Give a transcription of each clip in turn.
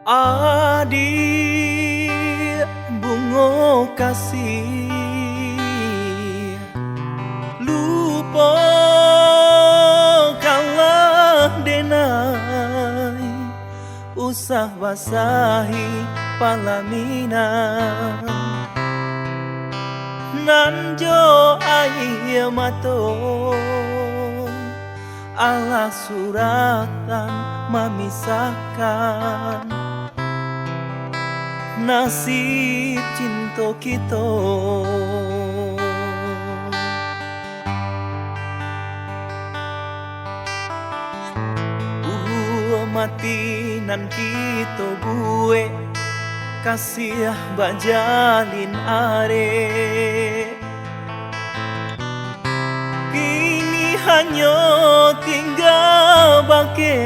Adik bungo kasih lupa kalah denai usah basahi palamina nanjo ai mato ala suratan memisahkan nasib cinta kita. Mati nan kita gue kasih bajalin are kini hanya tinggal bangke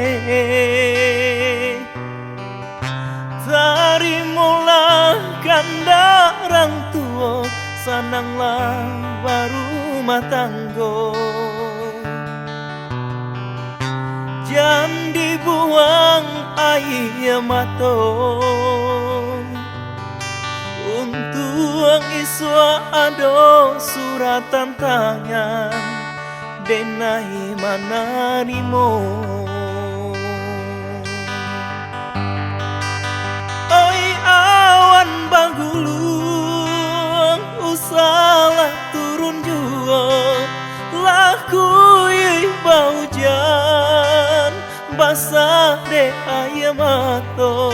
tarimulah kanda orang tua sananglah baru matanggo jangan dibuang air mata untuk iswa ada suratan tangan denai mana nimo oi awan bagulung usalah turun jua laku baujan basah de air mata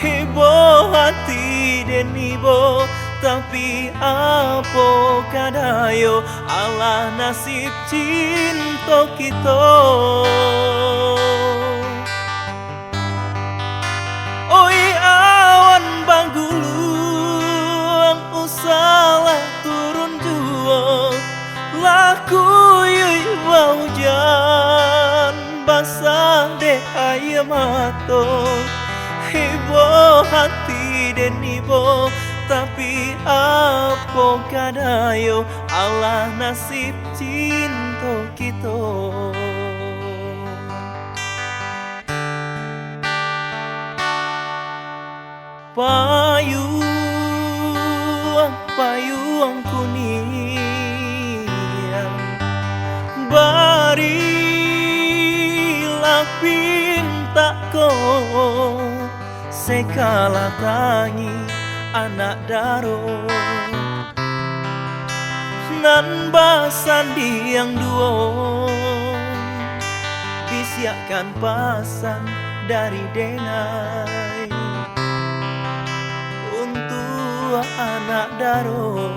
heboh hati den ibo tapi apa kadayo ala nasib cinta kita. Oi awan banggulung usalah turun jua laku hujan basah de air mata heboh hati den ibo tapi apa kadayo ala nasib cinta kita. Payung kuning barilah pintaku sekala tangi anak daro nan basan diang duo disiapkan pasan dari denai untuk anak daro.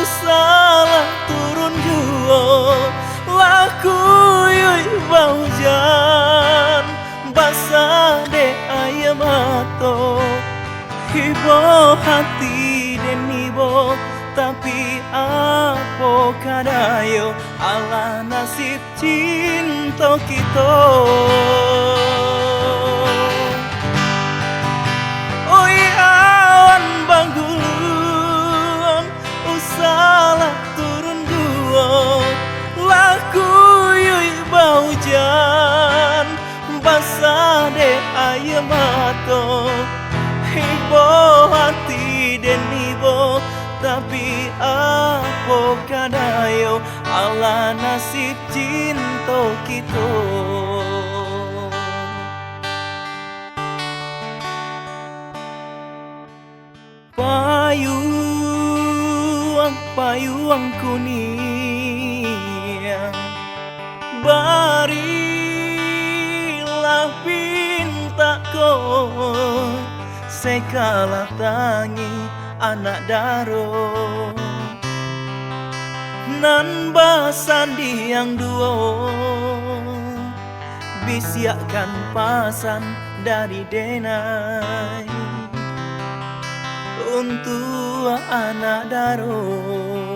Usalah turun jua laku hujan basah de air mata heboh hati den ibo tapi apa kadayo ala nasib cinta kita. Oi awan banggulung usalah turun dua laku hujan basah de air mata heboh hati den ibo tapi apa kadayo ala nasib cinta kita. Payung kuning barilah pintaku sekala tangi anak daro nan basan diang duo bisiakan pasan dari denai untuk anak daro.